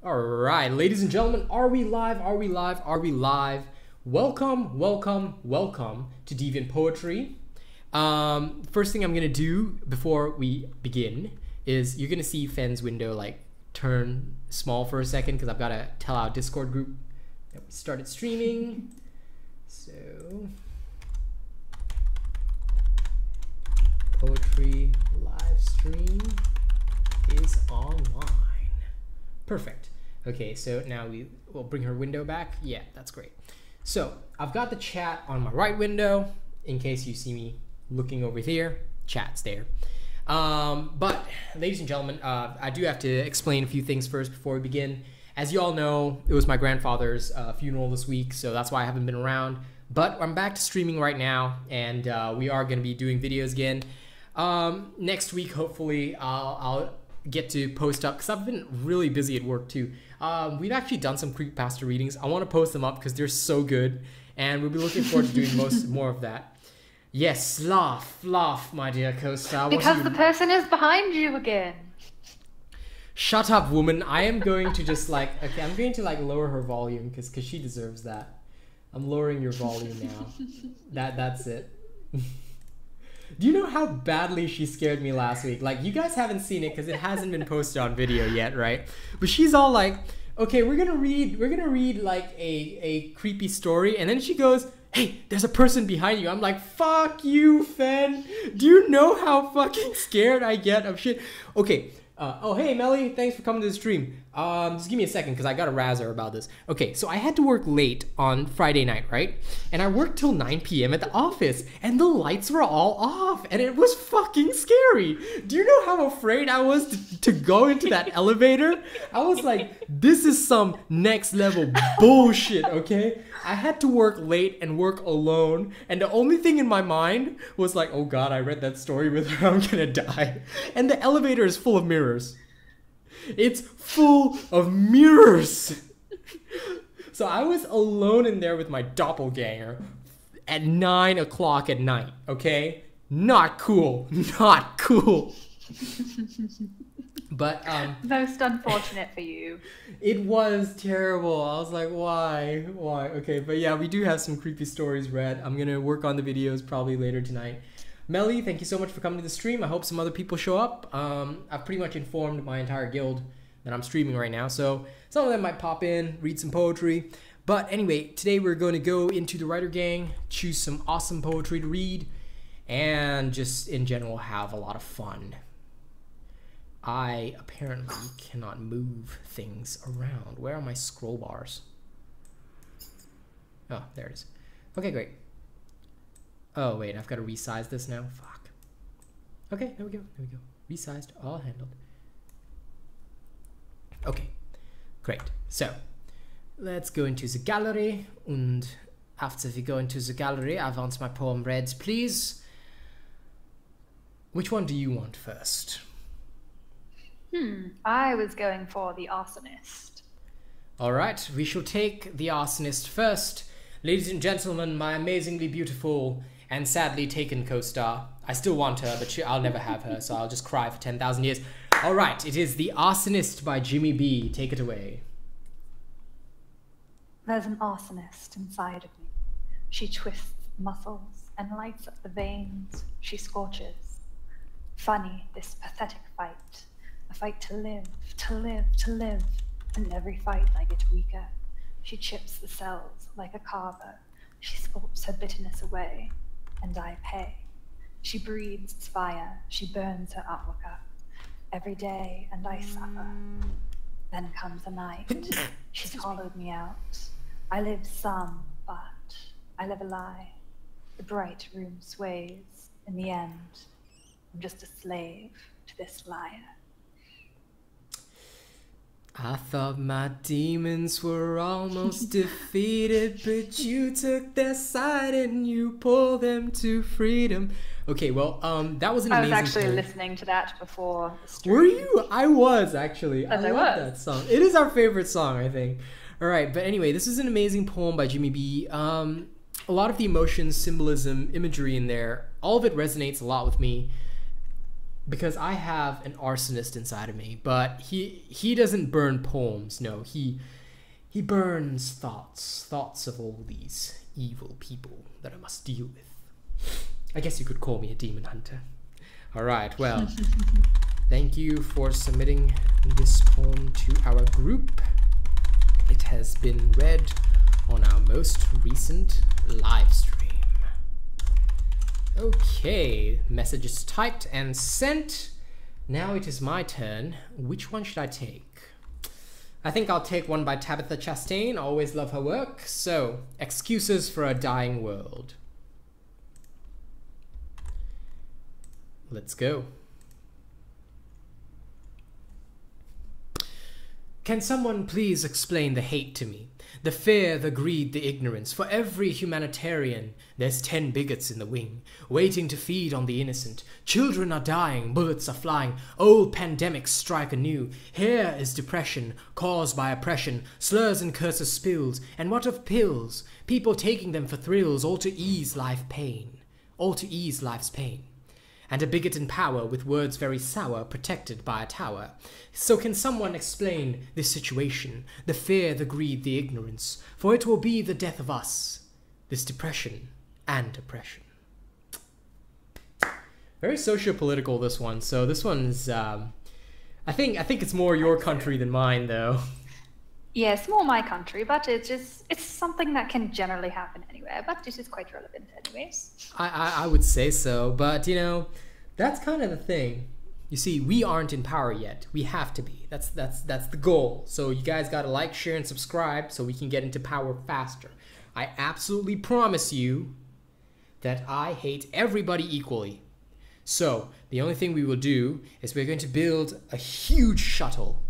All right, ladies and gentlemen, are we live? Are we live? Are we live? Welcome, welcome, welcome to Deviant Poetry. First thing I'm gonna do before we begin is you're gonna see Fen's window like turn small for a second because I've gotta tell our Discord group that we started streaming. So, Poetry live stream is online. Perfect. Okay, so now we will bring her window back. Yeah, that's great. So I've got the chat on my right window in case you see me looking over here. Chat's there. But ladies and gentlemen, I do have to explain a few things first before we begin. As you all know, it was my grandfather's funeral this week, so that's why I haven't been around. But I'm back to streaming right now, and we are going to be doing videos again. Next week, hopefully, I'll get to post up because I've been really busy at work too. We've actually done some creepypasta readings. I want to post them up because they're so good, and we'll be looking forward to doing more of that. Yes, laugh, my dear co-star. Because the person is behind you again. Shut up, woman. I am going to just like, okay, I'm going to like lower her volume because she deserves that. I'm lowering your volume now. That's it. Do you know how badly she scared me last week? Like, you guys haven't seen it because it hasn't been posted on video yet, right? But she's all like, okay, we're gonna read like a creepy story, and then she goes, hey, there's a person behind you. I'm like, fuck you, Fen. Do you know how fucking scared I get of shit? Okay. Oh, hey, Melly, thanks for coming to the stream. Just give me a second because I got to razz her about this. Okay, so I had to work late on Friday night, right? And I worked till 9 p.m. at the office, and the lights were all off, and it was fucking scary. Do you know how afraid I was to go into that elevator? I was like, this is some next level bullshit, okay? I had to work late and work alone, and the only thing in my mind was like, oh god, I read that story with her, I'm gonna die. And the elevator is full of mirrors. It's full of mirrors. So I was alone in there with my doppelganger at 9 o'clock at night, okay? Not cool. Not cool. But most unfortunate for you. It was terrible. I was like, why? Okay, but yeah, we do have some creepy stories read. I'm gonna work on the videos probably later tonight. Melly, thank you so much for coming to the stream. I hope some other people show up. I've pretty much informed my entire guild that I'm streaming right now, so some of them might pop in, read some poetry. But anyway, today we're going to go into the writer gang, choose some awesome poetry to read, and just in general have a lot of fun. I apparently cannot move things around. Where are my scroll bars? Oh, there it is. Okay, great. Oh, wait, I've got to resize this now. Fuck. Okay, there we go. Resized, all handled. Okay, great. So, let's go into the gallery. And after we go into the gallery, I want my poem read, please. Which one do you want first? I was going for the arsonist. All right, we shall take the arsonist first. Ladies and gentlemen, my amazingly beautiful and sadly taken co-star. I still want her, but I'll never have her, so I'll just cry for 10,000 years. All right, it is The Arsonist by Jimmy B. Take it away. There's an arsonist inside of me. She twists muscles and lights up the veins. She scorches. Funny, this pathetic fight. A fight to live, to live, to live. And every fight I get weaker. She chips the cells like a carver. She sculpts her bitterness away, and I pay. She breathes fire. She burns her outlook up. Every day, and I suffer. Then comes the night. She's hollowed me out. I live some, but I live a lie. The bright room sways. In the end, I'm just a slave to this liar. I thought my demons were almost defeated, but you took their side and you pulled them to freedom. Okay, well, that was an amazing I was actually poem. listening to that before the stream. Were you? I was, actually. Yes, I love that song. It is our favorite song, I think. All right, but anyway, this is an amazing poem by Jimmy B. A lot of the emotions, symbolism, imagery in there, all of it resonates a lot with me. because I have an arsonist inside of me, but he doesn't burn poems. No, he burns thoughts of all these evil people that I must deal with. I guess you could call me a demon hunter. All right, well, thank you for submitting this poem to our group. It has been read on our most recent live stream. Okay, message is typed and sent. Now it is my turn. Which one should I take? I think I'll take one by Tabitha Chastain. I always love her work. So, Excuses for a Dying World. Let's go. Can someone please explain the hate to me? The fear, the greed, the ignorance. For every humanitarian, there's 10 bigots in the wing, waiting to feed on the innocent. Children are dying, bullets are flying, old pandemics strike anew. Here is depression, caused by oppression, slurs and curses spilled. And what of pills? People taking them for thrills, all to ease life's pain. And a bigot in power, with words very sour, protected by a tower. So can someone explain this situation, the fear, the greed, the ignorance? For it will be the death of us, this depression and oppression. Very socio-political, this one. So this one's, I think it's more your country than mine, though. Yeah, it's more my country, but it's something that can generally happen anywhere, but it is quite relevant anyways. I would say so, but you know, that's kind of the thing. You see, we aren't in power yet. We have to be. That's the goal. So you guys gotta like, share, and subscribe so we can get into power faster. I absolutely promise you that I hate everybody equally. So the only thing we will do is we're going to build a huge shuttle.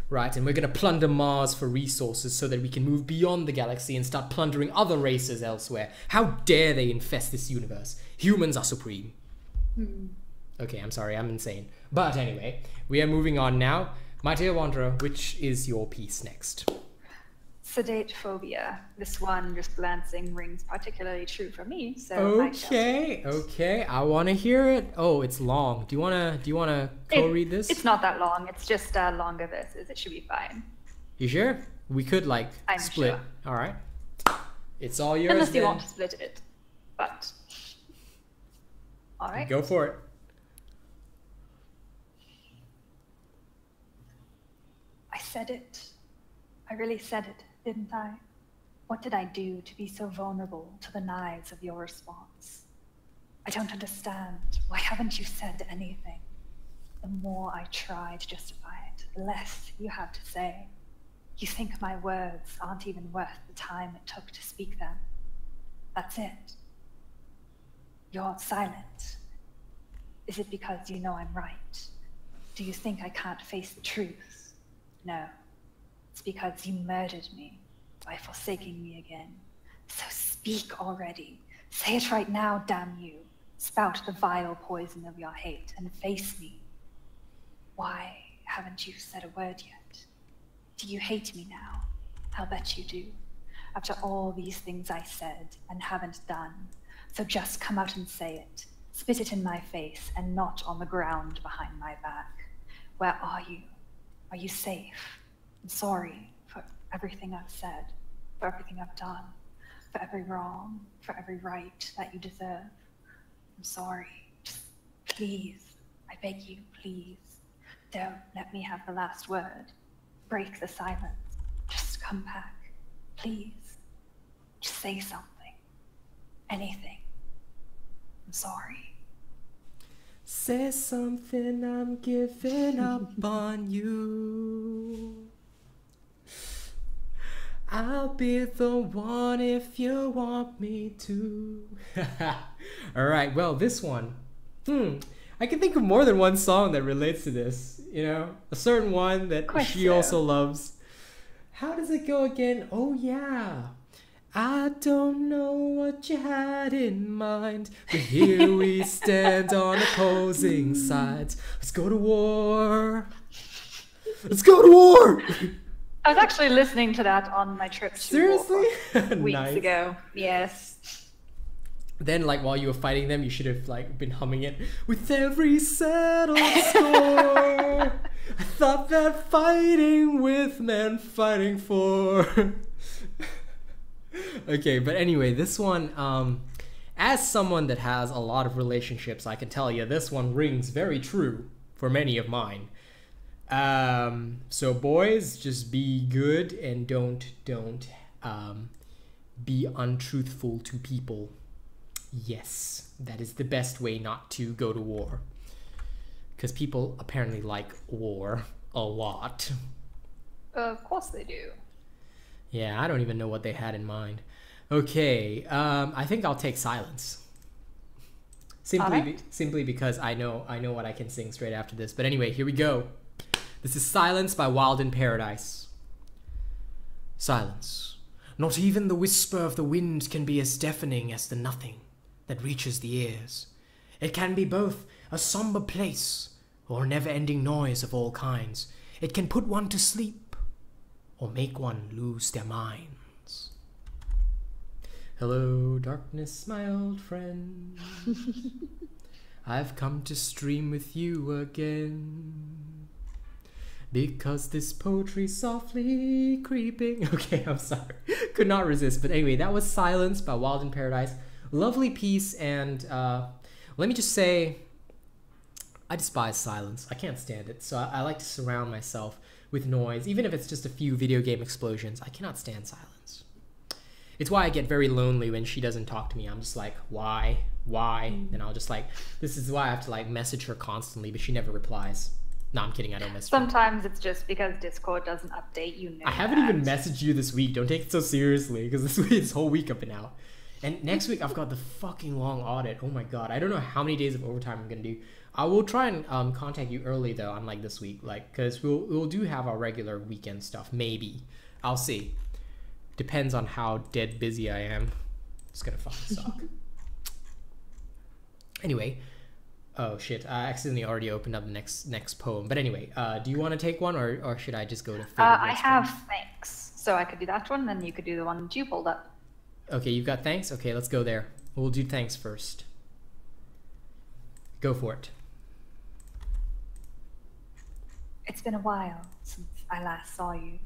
Right, and we're going to plunder Mars for resources so that we can move beyond the galaxy and start plundering other races elsewhere. How dare they infest this universe? Humans are supreme. Okay, I'm sorry, I'm insane. But anyway, we are moving on now. My dear Wanderer, which is your piece next? Sedate phobia. This one, just glancing, rings particularly true for me, so Okay, I want to hear it. Oh, it's long. Do you wanna co-read this? It's not that long. It's just longer verses. It should be fine. You sure? We could I'm split. Sure. All right. It's all yours. Unless you then. want to split it, but all right. Go for it. I said it. I really said it, didn't I? What did I do to be so vulnerable to the knives of your response? I don't understand. Why haven't you said anything? The more I try to justify it, the less you have to say. You think my words aren't even worth the time it took to speak them. That's it. You're silent. Is it because you know I'm right? Do you think I can't face the truth? No. It's because you murdered me by forsaking me again. So speak already. Say it right now, damn you. Spout the vile poison of your hate and face me. Why haven't you said a word yet? Do you hate me now? I'll bet you do. After all these things I said and haven't done. So just come out and say it. Spit it in my face and not on the ground behind my back. Where are you? Are you safe? I'm sorry for everything I've said, for everything I've done, for every wrong, for every right that you deserve. I'm sorry. Just please, I beg you, please, don't let me have the last word. Break the silence. Just come back, please. Just say something. Anything. I'm sorry. Say something, I'm giving up on you. I'll be the one if you want me to. All right, well, this one. I can think of more than one song that relates to this. You know, a certain one that she also loves. How does it go again? Oh, yeah. I don't know what you had in mind, but here we stand on opposing sides. Let's go to war. Let's go to war. I was actually listening to that on my trip to Seriously? weeks Nice. ago. Yes. Then, like, while you were fighting them, you should have, like, been humming it. With every settled score, I thought that fighting with meant fighting for. Okay, but anyway, this one, as someone that has a lot of relationships, I can tell you this one rings very true for many of mine. So boys, just be good and don't be untruthful to people. Yes, that is the best way not to go to war. Because people apparently like war a lot. Of course they do. Yeah, I don't even know what they had in mind. Okay, I think I'll take silence. Simply because I know what I can sing straight after this. But anyway, here we go. This is Silence by Wild in Paradise. Silence. Not even the whisper of the wind can be as deafening as the nothing that reaches the ears. It can be both a somber place or a never-ending noise of all kinds. It can put one to sleep or make one lose their minds. Hello, darkness, my old friend. I've come to stream with you again. Because this poetry's softly creeping. Okay, I'm sorry. Could not resist. But anyway, that was Silence by Wild in Paradise. Lovely piece, and let me just say, I despise silence. I can't stand it. So I like to surround myself with noise, even if it's just a few video game explosions. I cannot stand silence. It's why I get very lonely when she doesn't talk to me. I'm just like, why? And I'll just like, this is why I have to like message her constantly, but she never replies. No, I'm kidding. I don't message her. Sometimes it's just because Discord doesn't update, you know. I haven't even messaged you this week. Don't take it so seriously, because this whole week I've been out. And next week I've got the fucking long audit. Oh my god. I don't know how many days of overtime I'm gonna do. I will try and contact you early though, unlike this week, like, because we'll do have our regular weekend stuff. Maybe. I'll see. Depends on how dead busy I am. It's gonna fucking suck. Anyway. Oh shit, I accidentally already opened up the next poem. But anyway, do you want to take one, or should I just go to I have Thanks. So I could do that one, then you could do the one that you pulled up. Okay, you've got Thanks? Okay, let's go there. We'll do Thanks first. Go for it. It's been a while since I last saw you.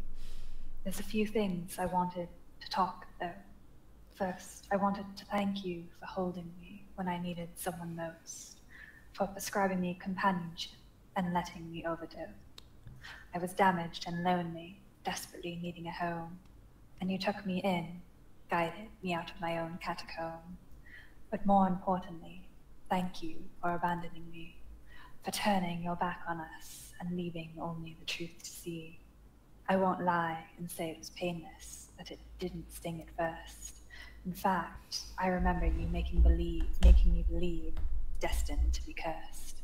There's a few things I wanted to talk, though. First, I wanted to thank you for holding me when I needed someone most, for prescribing me companionship and letting me overdose. I was damaged and lonely, desperately needing a home, and you took me in, guided me out of my own catacomb. But more importantly, thank you for abandoning me, for turning your back on us and leaving only the truth to see. I won't lie and say it was painless, that it didn't sting at first. In fact, I remember you making me believe, destined to be cursed.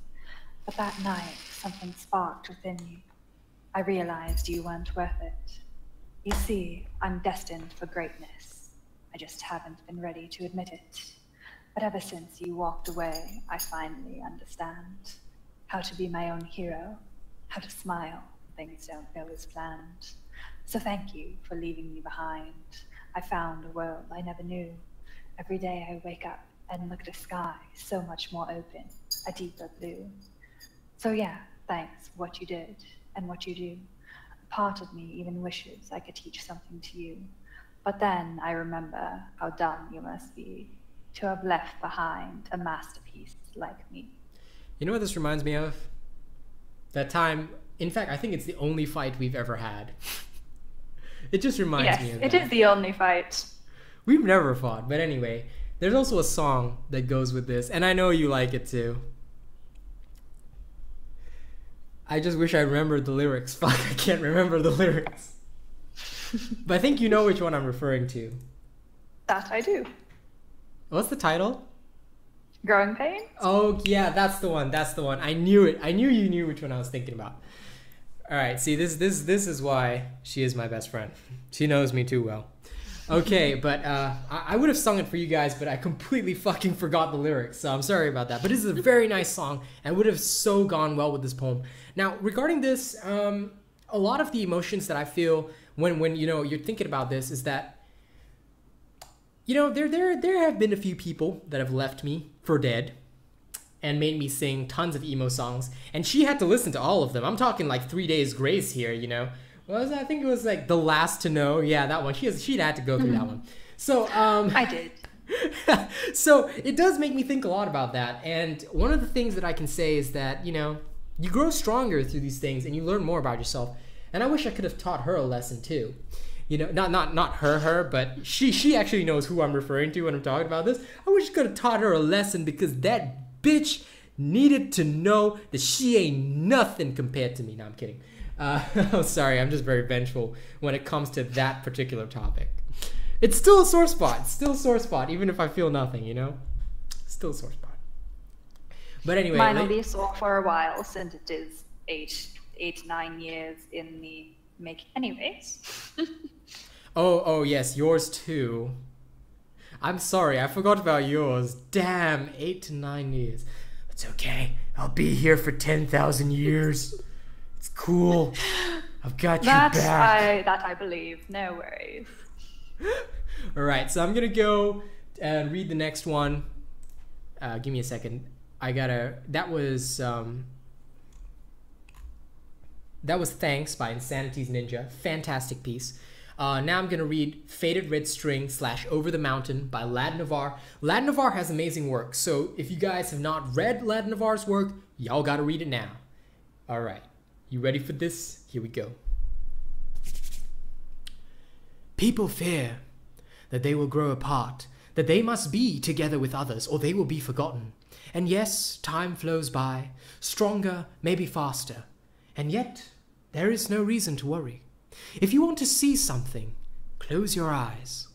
But that night, something sparked within you. I realized you weren't worth it. You see, I'm destined for greatness. I just haven't been ready to admit it. But ever since you walked away, I finally understand how to be my own hero, how to smile when things don't go as planned. So thank you for leaving me behind. I found a world I never knew. Every day I wake up and look at a sky so much more open, a deeper blue. So yeah, thanks for what you did and what you do. A part of me even wishes I could teach something to you. But then I remember how dumb you must be to have left behind a masterpiece like me. You know what this reminds me of? That time, in fact, I think it's the only fight we've ever had. It just reminds me of that. Yes, it is the only fight. We've never fought, but anyway, there's also a song that goes with this, and I know you like it too. I just wish I remembered the lyrics. Fuck, I can't remember the lyrics. But I think you know which one I'm referring to. That I do. What's the title? Growing Pains? Oh, yeah, that's the one. That's the one. I knew it. I knew you knew which one I was thinking about. All right, see, this is why she is my best friend. She knows me too well. Okay, but I would have sung it for you guys, but I completely fucking forgot the lyrics, so I'm sorry about that. But this is a very nice song, and would have so gone well with this poem. Now, regarding this, a lot of the emotions that I feel when you know you're thinking about this is that You know, there have been a few people that have left me for dead and made me sing tons of emo songs, and she had to listen to all of them. I'm talking like 3 Days Grace here, you know. I think it was like The Last to Know. Yeah, that one. She'd had to go through that one. So I did. So it does make me think a lot about that. And one of the things that I can say is that, you know, you grow stronger through these things and you learn more about yourself. And I wish I could have taught her a lesson too. You know, not her, but she actually knows who I'm referring to when I'm talking about this. I wish I could have taught her a lesson, because that bitch needed to know that she ain't nothing compared to me. No, I'm kidding. I'm sorry, I'm just very vengeful when it comes to that particular topic. It's still a sore spot. It's still a sore spot, even if I feel nothing, you know? Still a sore spot. But anyway. Mine will be sore for a while, since it is 9 years in the make. Anyways. Oh, yes, yours too. I'm sorry, I forgot about yours. Damn, 8 to 9 years. It's okay. I'll be here for 10,000 years. It's cool. I've got your back. That I believe. No worries. All right, so I'm gonna go and read the next one. Give me a second. That was Thanks by Insanity's Ninja. Fantastic piece. Now I'm gonna read Faded Red String / Over the Mountain by Lad Navar. Lad Navar has amazing work, so if you guys have not read Lad Navar's work, y'all gotta read it now. All right, you ready for this? Here we go. People fear that they will grow apart, that they must be together with others or they will be forgotten. And yes, time flows by, stronger, maybe faster. And yet, there is no reason to worry. If you want to see something, close your eyes,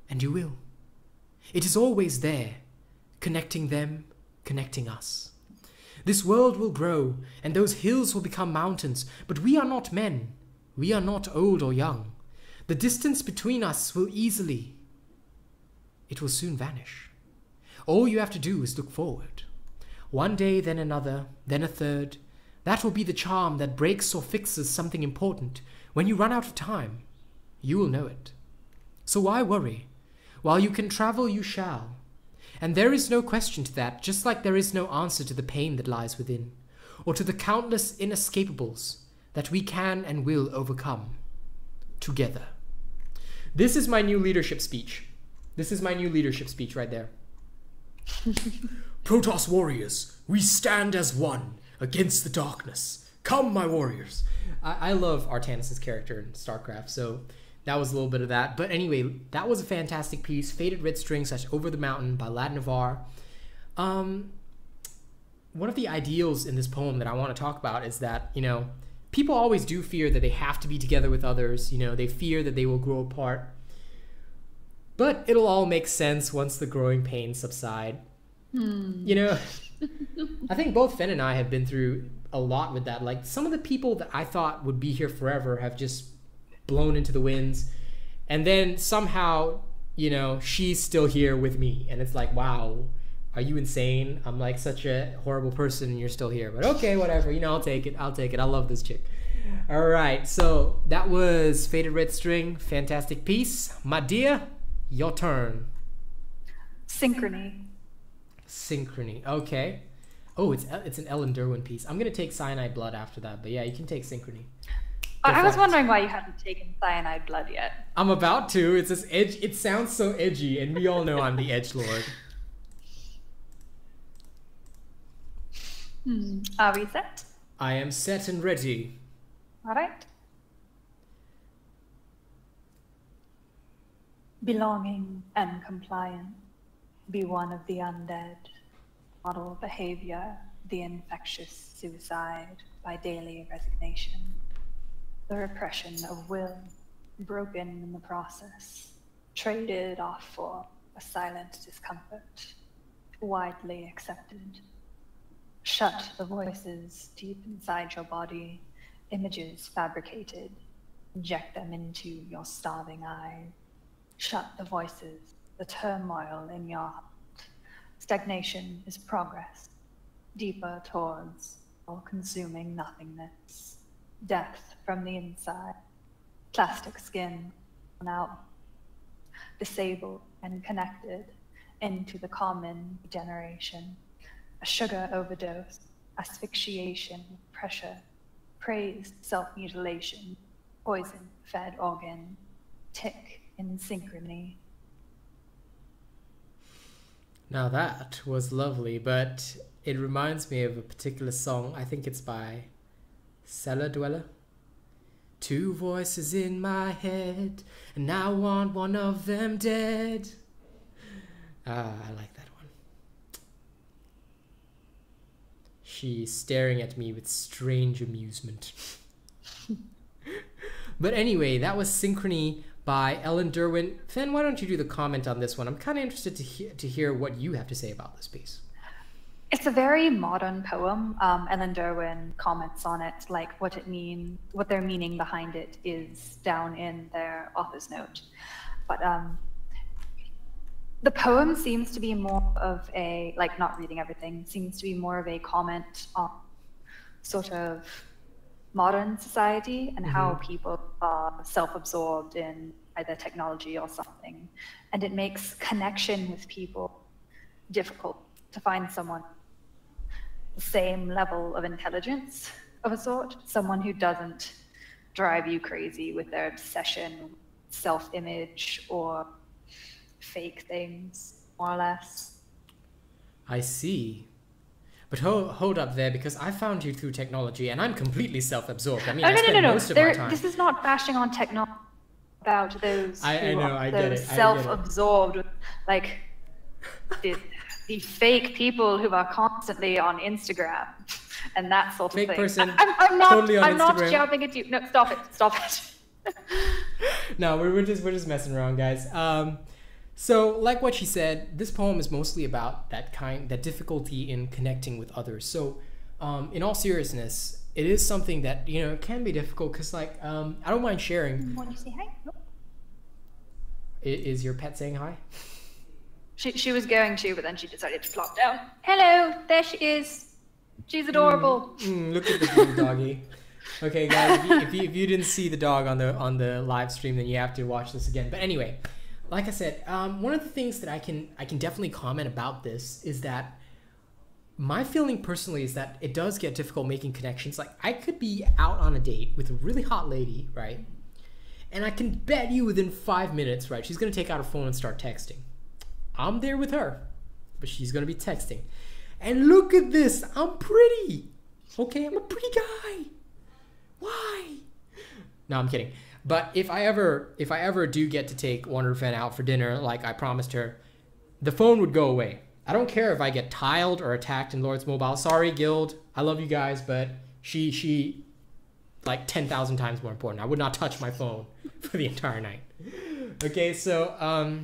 and you will. It is always there, connecting them, connecting us. This world will grow, and those hills will become mountains, but we are not men. We are not old or young. The distance between us will it will soon vanish. All you have to do is look forward. One day, then another, then a third. That will be the charm that breaks or fixes something important. When you run out of time, you will know it. So why worry? While you can travel, you shall. And there is no question to that, just like there is no answer to the pain that lies within, or to the countless inescapables that we can and will overcome together. This is my new leadership speech. This is my new leadership speech right there. Protoss warriors, we stand as one against the darkness. Come, my warriors. I love Artanis' character in StarCraft, so that was a little bit of that. But anyway, that was a fantastic piece. Faded Red String / Over the Mountain by Lad Navar. One of the ideals in this poem that I want to talk about is that, you know, people always do fear that they have to be together with others. You know, they fear that they will grow apart. But it'll all make sense once the growing pains subside. You know, I think both Fen and I have been through a lot with that. Like, some of the people that I thought would be here forever have just blown into the winds. And then somehow, you know, she's still here with me. And it's like, wow, are you insane? I'm like such a horrible person and you're still here. But okay, whatever. You know, I'll take it. I'll take it. I love this chick. All right. So that was Faded Red String. Fantastic piece. My dear, your turn. Synchrony. Synchrony. Okay. Oh, it's an Ellen Derwin piece. I'm going to take Cyanide Blood after that. But yeah, you can take Synchrony. I was wondering why you hadn't taken Cyanide Blood yet. I'm about to. It's this edge. It sounds so edgy, and we all know I'm the edgelord. Are we set? I am set and ready. All right. Belonging and compliant, be one of the undead. Model behavior, the infectious suicide by daily resignation. The repression of will, broken in the process, traded off for a silent discomfort, widely accepted. Shut the voices deep inside your body, images fabricated, inject them into your starving eyes. Shut the voices, the turmoil in your heart. Stagnation is progress, deeper towards all-consuming nothingness. Death from the inside, plastic skin on out. Disabled and connected into the common generation. A sugar overdose, asphyxiation, pressure, praised self-mutilation, poison fed organ, tick in synchrony. Now that was lovely, but it reminds me of a particular song. I think it's by Cellar Dweller. Two voices in my head, and I want one of them dead. I like that one. She's staring at me with strange amusement. But anyway, that was Synchrony by Ellen Derwin. Fen, why don't you do the comment on this one? I'm kind of interested to hear what you have to say about this piece. It's a very modern poem. Ellen Derwin comments on it, like what their meaning behind it is down in their author's note. But the poem seems to be more of a, like not reading everything, seems to be more of a comment on sort of modern society and how people are self-absorbed in either technology or something. And it makes connection with people difficult to find someone the same level of intelligence of a sort, someone who doesn't drive you crazy with their obsession with self-image or fake things, more or less. I see. But hold up there, because I found you through technology and I'm completely self-absorbed. I mean, I spend most of my time. This is not bashing on technology about those I know, I get it. Self-absorbed, like the fake people who are constantly on Instagram and that sort of thing. Fake person, I'm not, totally on I'm not Instagram. shouting at you. No, stop it. No, we're just messing around, guys. So, like what she said, this poem is mostly about that difficulty in connecting with others. So, in all seriousness, it is something that, you know, can be difficult because, like, I don't mind sharing. Want to say hi? Nope. Is your pet saying hi? She was going to, but then she decided to plop down. Hello, there she is. She's adorable. Look at the little doggy. Okay, guys, if you didn't see the dog on the live stream, then you have to watch this again. But anyway, like I said, one of the things that I can definitely comment about this is that my feeling personally is that it does get difficult making connections. Like, I could be out on a date with a really hot lady, right? And I can bet you within 5 minutes, right, she's gonna take out her phone and start texting. I'm there with her, but she's gonna be texting. And look at this, I'm pretty. Okay, I'm a pretty guy. Why? No, I'm kidding. But if I ever do get to take Wonder Fan out for dinner, like I promised her, the phone would go away. I don't care if I get tiled or attacked in Lord's Mobile. Sorry, Guild. I love you guys, but she like 10,000 times more important. I would not touch my phone for the entire night. Okay, so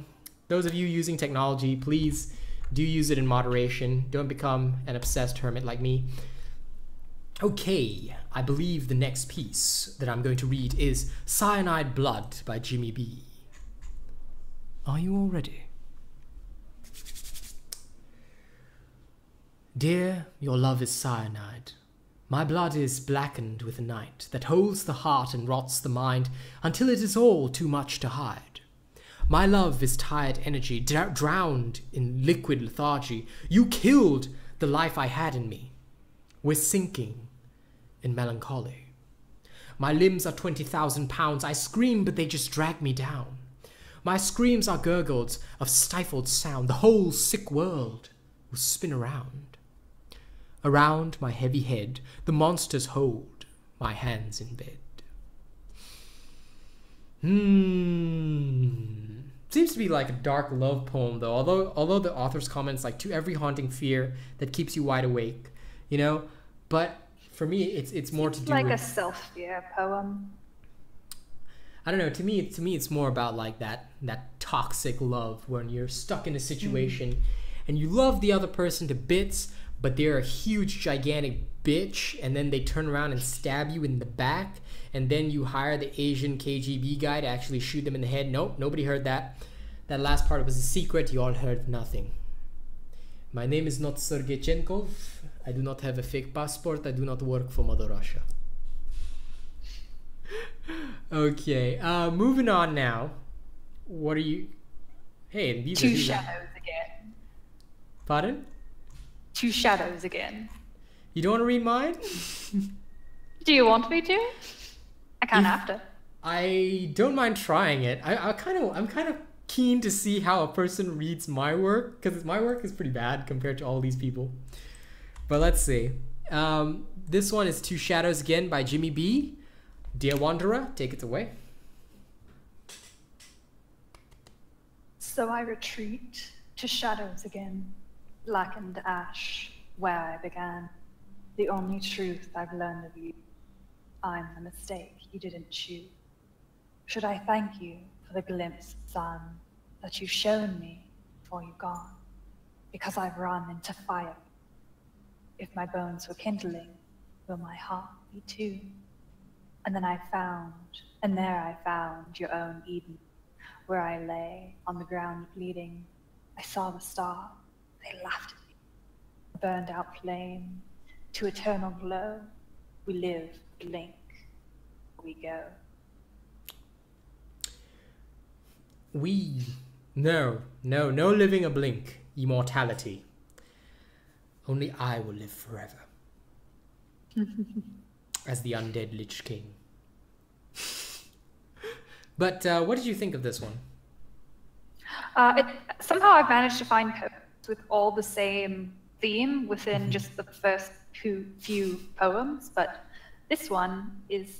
those of you using technology, please do use it in moderation. Don't become an obsessed hermit like me. Okay, I believe the next piece that I'm going to read is Cyanide Blood by Jimmy B. Are you all ready? Dear, your love is cyanide. My blood is blackened with night that holds the heart and rots the mind until it is all too much to hide. My love is tired energy, drowned in liquid lethargy. You killed the life I had in me. We're sinking in melancholy. My limbs are 20,000 pounds. I scream, but they just drag me down. My screams are gurgles of stifled sound. The whole sick world will spin around. Around my heavy head, the monsters hold my hands in bed. Seems to be like a dark love poem, though. Although the author's comments like to every haunting fear that keeps you wide awake, you know. But for me, it's more to do like with a self-fear poem. I don't know. To me, it's more about like that toxic love when you're stuck in a situation and you love the other person to bits, but they're a huge, gigantic bitch, and then they turn around and stab you in the back, and then you hire the Asian KGB guy to actually shoot them in the head. Nope, nobody heard that. That last part was a secret. You all heard nothing. My name is not Sergei Chenkov. I do not have a fake passport. I do not work for Mother Russia. Okay, moving on now. What are you... Hey, these Two are shadows again. Pardon? Two shadows again. You don't want to read mine? Do you want me to? I can't have to. I don't mind trying it. I'm kind of keen to see how a person reads my work, because my work is pretty bad compared to all these people. But let's see. This one is Two Shadows Again by Jimmy B. Dear Wanderer, take it away. So I retreat to shadows again, blackened ash, where I began. The only truth I've learned of you. I'm the mistake you didn't choose. Should I thank you for the glimpse of sun that you've shown me before you've gone? Because I've run into fire. If my bones were kindling, will my heart be too? And then I found your own Eden, where I lay on the ground bleeding. I saw the stars, they laughed at me. A burned out flame, to eternal glow. We live, blink, we go. No living a blink, immortality. Only I will live forever. As the undead Lich King. But what did you think of this one? Somehow I've managed to find poems with all the same theme within just the first few poems, but this one is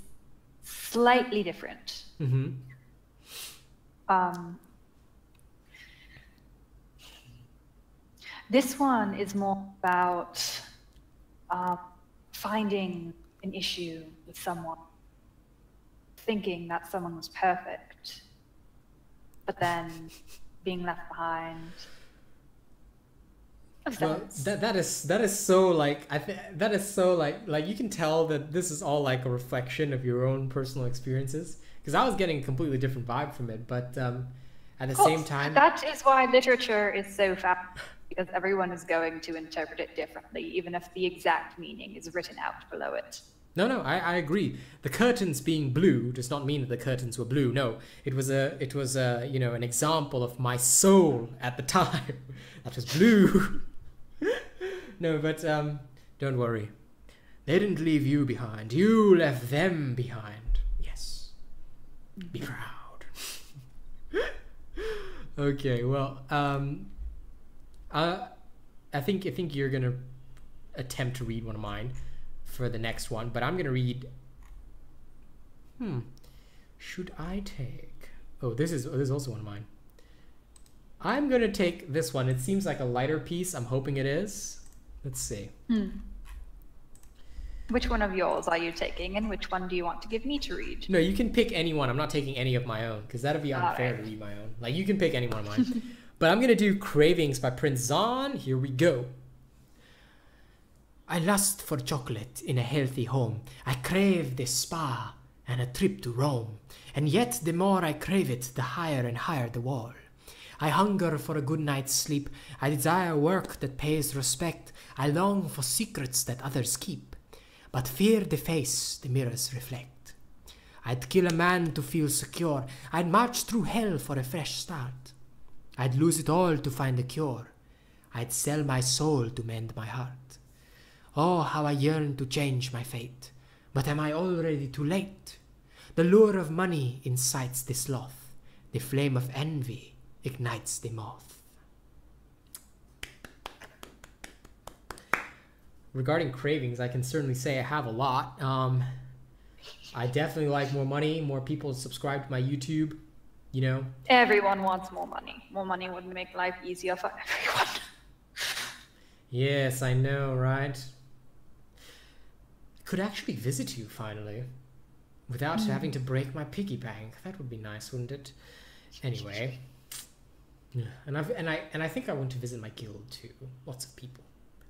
slightly different. This one is more about finding an issue with someone, thinking that someone was perfect, but then being left behind. Well, that is so like that is so like you can tell that this is all like a reflection of your own personal experiences, because I was getting a completely different vibe from it, but at the same time, that is why literature is so fast, because everyone is going to interpret it differently, even if the exact meaning is written out below it. No, I agree. The curtains being blue does not mean that the curtains were blue. No, it was a you know, an example of my soul at the time that was blue. No, but don't worry. They didn't leave you behind. You left them behind. Yes. Be proud. Okay, well, I think you're gonna attempt to read one of mine for the next one, but I'm gonna read. Should I take? Oh, this is also one of mine. I'm gonna take this one. It seems like a lighter piece. I'm hoping it is. Let's see. Which one of yours are you taking, and which one do you want to give me to read? No, you can pick any one. I'm not taking any of my own, because that'd be unfair to read my own. Like, you can pick any one of mine. But I'm gonna do Cravings by Prince Zahn. Here we go. I lust for chocolate in a healthy home. I crave the spa and a trip to Rome. And yet the more I crave it, the higher and higher the wall. I hunger for a good night's sleep. I desire work that pays respect. I long for secrets that others keep, but fear the face the mirrors reflect. I'd kill a man to feel secure. I'd march through hell for a fresh start. I'd lose it all to find a cure. I'd sell my soul to mend my heart. Oh, how I yearn to change my fate. But am I already too late? The lure of money incites the sloth. The flame of envy ignites the moth. Regarding cravings, I can certainly say I have a lot. I definitely like more money, more people subscribe to my YouTube, you know. Everyone wants more money. More money would make life easier for everyone. Yes, I know, right? Could actually visit you finally, without having to break my piggy bank. That would be nice, wouldn't it? Anyway, and I think I want to visit my guild too. Lots of people,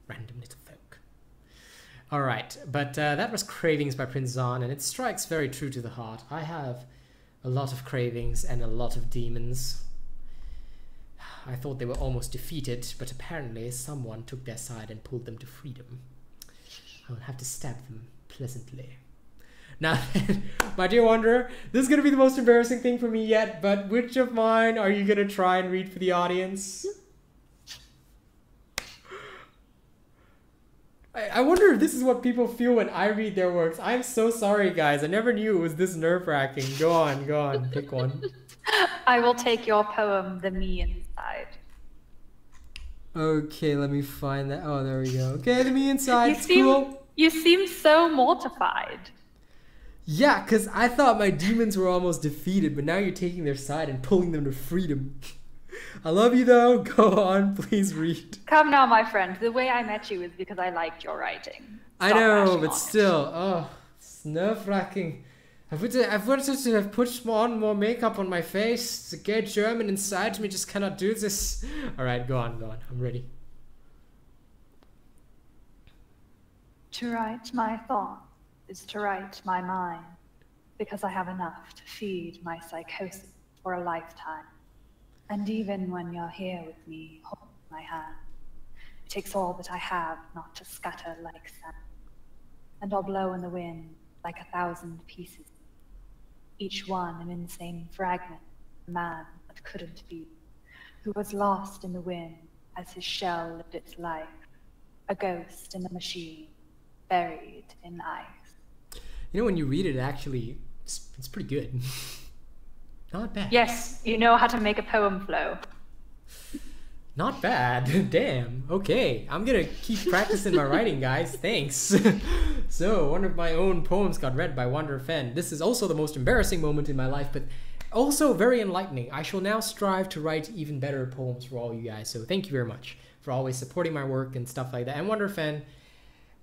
random little folk. All right, but that was Cravings by Prince Zahn, and it strikes very true to the heart. I have a lot of cravings and a lot of demons. I thought they were almost defeated, but apparently someone took their side and pulled them to freedom. I'll have to stab them pleasantly. Now, my dear Wanderer, this is going to be the most embarrassing thing for me yet, but which of mine are you going to try and read for the audience? I wonder if this is what people feel when I read their works. I'm so sorry, guys. I never knew it was this nerve-wracking. Go on, pick one. I will take your poem, The Me Inside. Okay, let me find that. Oh, there we go. Okay, The Me Inside. It's cool. You seem so mortified. Yeah, because I thought my demons were almost defeated, but now you're taking their side and pulling them to freedom. I love you, though. Go on, please read. Come now, my friend. The way I met you is because I liked your writing. I know, but still. Oh, it's nerve-wracking. I wanted to have put on more makeup on my face. The gay German inside me just cannot do this. Alright, go on. I'm ready. To write my thoughts is to write my mind, because I have enough to feed my psychosis for a lifetime. And even when you're here with me, holding my hand, it takes all that I have not to scatter like sand. And I'll blow in the wind like 1,000 pieces, each one an insane fragment of a man that couldn't be, who was lost in the wind as his shell lived its life, a ghost in the machine, buried in ice. You know, when you read it, actually, it's pretty good. Not bad. Yes, you know how to make a poem flow. Not bad. Damn. Okay, I'm gonna keep practicing my writing, guys. Thanks. So, one of my own poems got read by Wanderer Fen. This is also the most embarrassing moment in my life, but also very enlightening. I shall now strive to write even better poems for all you guys. So thank you very much for always supporting my work and stuff like that. And Wanderer Fen,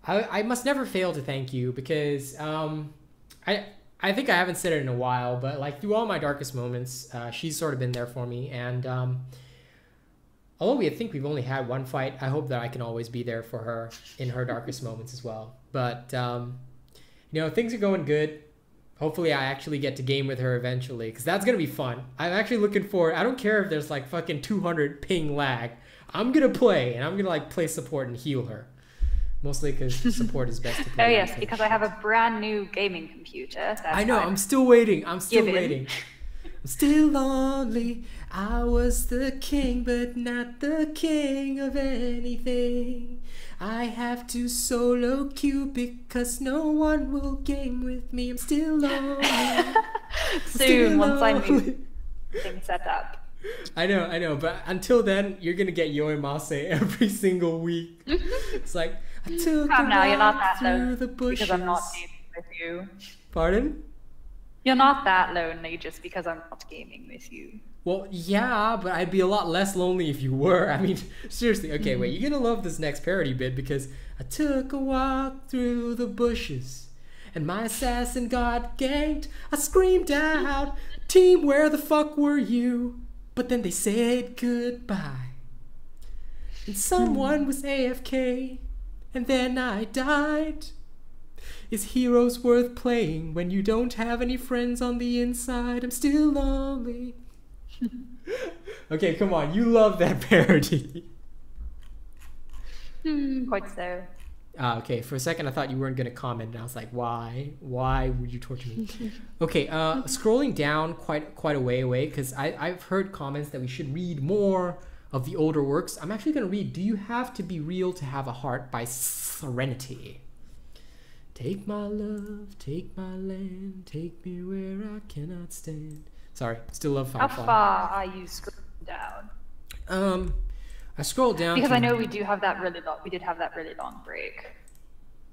I must never fail to thank you, because I think I haven't said it in a while, but like through all my darkest moments, she's sort of been there for me. And although I think we've only had one fight, I hope that I can always be there for her in her darkest moments as well. But you know, things are going good. Hopefully I actually get to game with her eventually, because that's gonna be fun. I'm actually looking forward. I don't care if there's like fucking 200 ping lag. I'm gonna play, and I'm gonna like play support and heal her. Mostly because support is best to play. Oh yes, because I have a brand new gaming computer. I know, I'm still waiting. I'm still lonely. I was the king, but not the king of anything. I have to solo queue because no one will game with me. I'm still lonely. Soon, once I move things set up. I know, but until then, you're gonna get Yoimase every single week. It's like, I took Come now, you're not that through lonely the bushes. because I'm not gaming with you. Pardon? You're not that lonely just because I'm not gaming with you. Well, yeah, but I'd be a lot less lonely if you were. I mean, seriously. Okay, wait, you're gonna love this next parody bit, because I took a walk through the bushes and my assassin got ganked. I screamed out, "Team, where the fuck were you?" But then they said goodbye. And someone was AFK, and then I died. Is heroes worth playing when you don't have any friends on the inside? I'm still lonely. Okay, come on. You love that parody. Quite so. Okay, for a second I thought you weren't going to comment, and I was like, why? Why would you torture me? Okay, scrolling down quite a way away, because I've heard comments that we should read more of the older works. I'm actually going to read Do You Have to Be Real to Have a Heart by Serenity. Take my love, take my land, take me where I cannot stand. Sorry, still love Firefly. How far are you scrolling down? I scrolled down because I know we did have that really long break.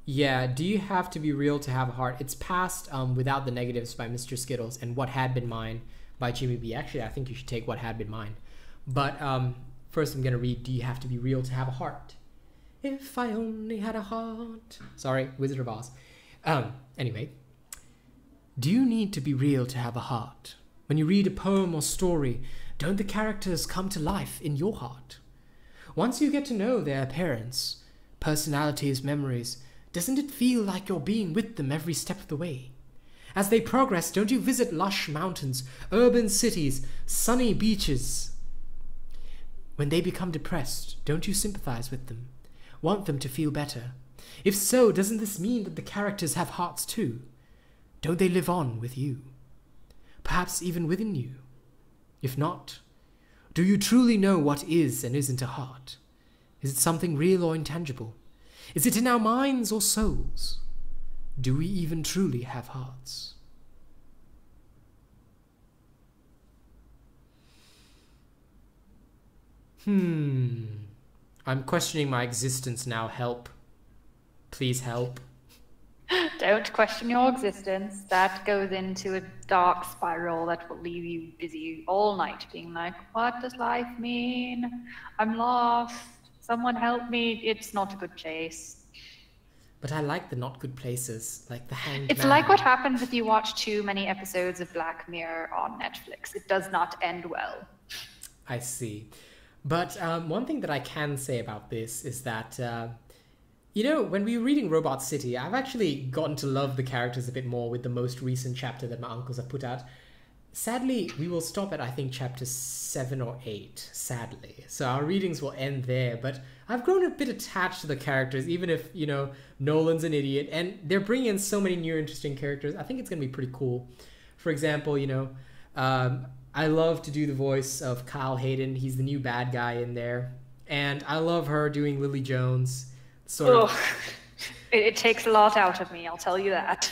Yeah, Do You Have to Be Real to Have a Heart? It's past Without the Negatives by Mr. Skittles and What Had Been Mine by Jimmy B. Actually, I think you should take What Had Been Mine. But first I'm going to read Do You Have to Be Real to Have a Heart? If I only had a heart. Sorry, Wizard of Oz. Anyway. Do you need to be real to have a heart? When you read a poem or story, don't the characters come to life in your heart? Once you get to know their appearance, personalities, memories, doesn't it feel like you're being with them every step of the way? As they progress, don't you visit lush mountains, urban cities, sunny beaches? When they become depressed, don't you sympathize with them? Want them to feel better? If so, doesn't this mean that the characters have hearts too? Don't they live on with you? Perhaps even within you? If not, do you truly know what is and isn't a heart? Is it something real or intangible? Is it in our minds or souls? Do we even truly have hearts? I'm questioning my existence now. Help. Please help. Don't question your existence. That goes into a dark spiral that will leave you busy all night being like, what does life mean? I'm lost. Someone help me. It's not a good place. But I like the not good places, like the Hanged It's Man. like what happens if you watch too many episodes of Black Mirror on Netflix. It does not end well. I see. But one thing that I can say about this is that, you know, when we were reading Robot City, I've actually gotten to love the characters a bit more with the most recent chapter that my uncles have put out. Sadly, we will stop at, I think, chapter 7 or 8, sadly. So our readings will end there, but I've grown a bit attached to the characters, even if, you know, Nolan's an idiot, and they're bringing in so many new interesting characters. I think it's going to be pretty cool. For example, you know, I love to do the voice of Kyle Hayden. He's the new bad guy in there. And I love her doing Lily Jones. It takes a lot out of me, I'll tell you that.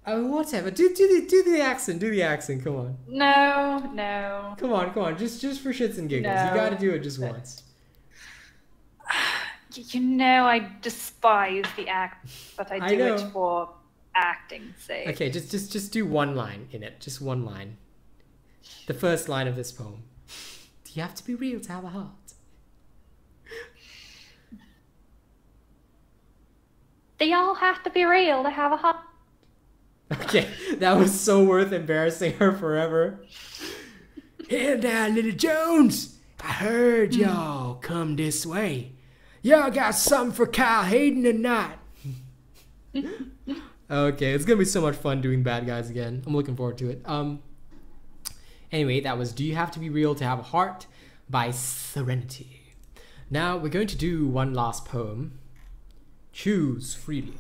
Whatever. Do the accent. Do the accent. Come on. No. Come on. Just for shits and giggles. No. You got to do it just once. You know I despise the act, but I do it for acting's sake. Okay, just do one line in it. Just one line. The first line of this poem. Do you have to be real to have a heart? They all have to be real to have a heart. Okay, that was so worth embarrassing her forever. Hey now, Lily Jones. I heard y'all come this way. Y'all got something for Kyle Hayden or not? Okay, it's gonna be so much fun doing bad guys again. I'm looking forward to it. Anyway, that was Do You Have to Be Real to Have a Heart by Serenity. Now we're going to do one last poem. Choose freely.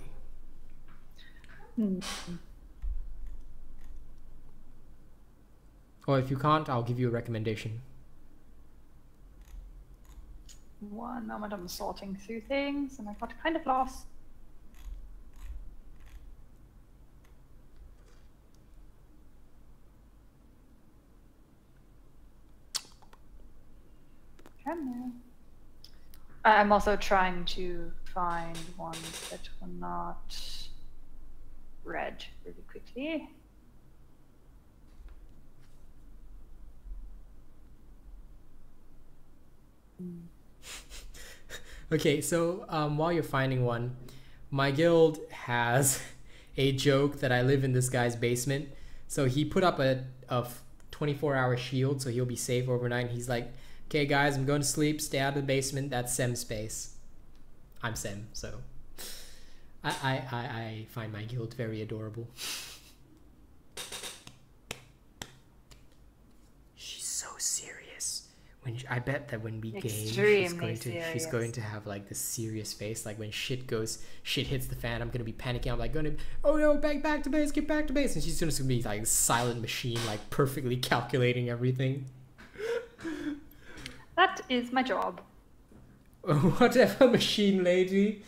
Or if you can't, I'll give you a recommendation. One moment, I'm sorting through things and I got kind of lost. I'm also trying to find ones that were not read really quickly. Okay, so while you're finding one, my guild has a joke that I live in this guy's basement. So he put up a 24-hour shield so he'll be safe overnight. He's like, okay guys, I'm going to sleep, stay out of the basement. That's Sem space. I'm Sem, so I find my guild very adorable. She's so serious. I bet that when we game, she's going to have like this serious face. Like when shit hits the fan, I'm gonna be panicking. I'm like oh no, back to base, get back to base, and she's just gonna be like a silent machine, like perfectly calculating everything. That is my job. Whatever, machine lady.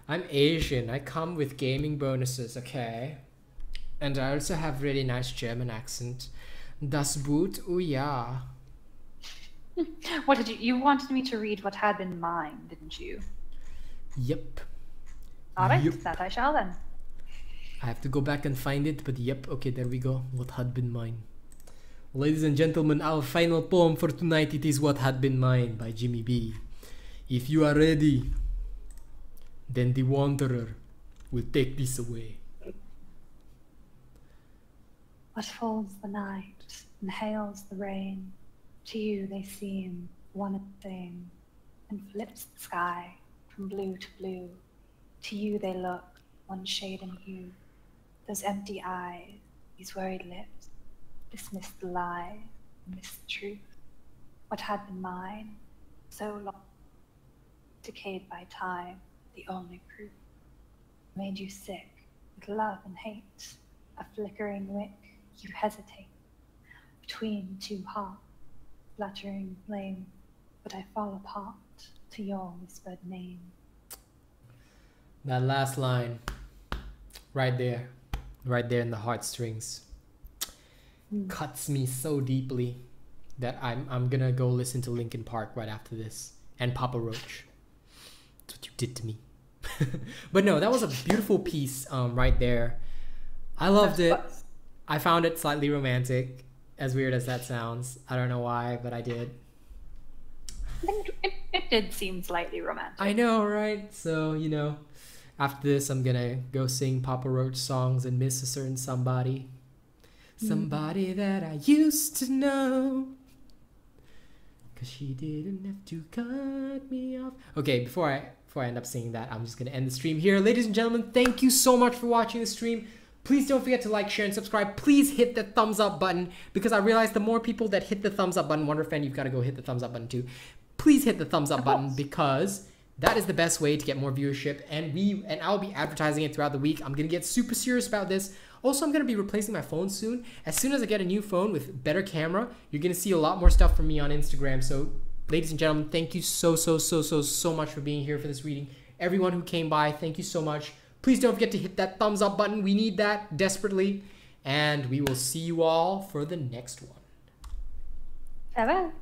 I'm Asian. I come with gaming bonuses, okay? And I also have really nice German accent. Das Boot, oh yeah. What did you wanted me to read What Had Been Mine, didn't you? Yep. Alright, Yep. that I shall then. I have to go back and find it, but yep, okay, there we go. What Had Been Mine. Ladies and gentlemen, our final poem for tonight, it is What Had Been Mine by Jimmy B. If you are ready, then the Wanderer will take this away. What folds the night and hails the rain? To you they seem one and the same, and flips the sky from blue to blue. To you they look one shade in hue. Those empty eyes, these worried lips, dismiss the lie, miss the truth. What had been mine, so long, decayed by time, the only proof, made you sick with love and hate. a flickering wick, you hesitate between two hearts, fluttering flame, but I fall apart to your whispered name. That last line, right there in the heartstrings, cuts me so deeply that I'm gonna go listen to Linkin Park right after this, and Papa Roach. That's what you did to me. But no, that was a beautiful piece right there. I loved it. I found it slightly romantic, as weird as that sounds. I don't know why, but I did. It did seem slightly romantic. I know, right? So, you know, after this, I'm gonna go sing Papa Roach songs and miss a certain somebody. Somebody that I used to know. 'Cause she didn't have to cut me off. Okay, before I end up singing that, I'm just gonna end the stream here. Ladies and gentlemen, thank you so much for watching the stream. Please don't forget to like, share, and subscribe. Please hit the thumbs up button, because I realize the more people that hit the thumbs up button, Wonder Fan, you've got to go hit the thumbs up button too. Please hit the thumbs up button, because that is the best way to get more viewership, and I'll be advertising it throughout the week. I'm gonna get super serious about this. Also, I'm gonna be replacing my phone soon. As soon as I get a new phone with better camera, you're gonna see a lot more stuff from me on Instagram. So, ladies and gentlemen, thank you so much for being here for this reading. Everyone who came by, thank you so much. Please don't forget to hit that thumbs up button. We need that desperately. And we will see you all for the next one. Farewell.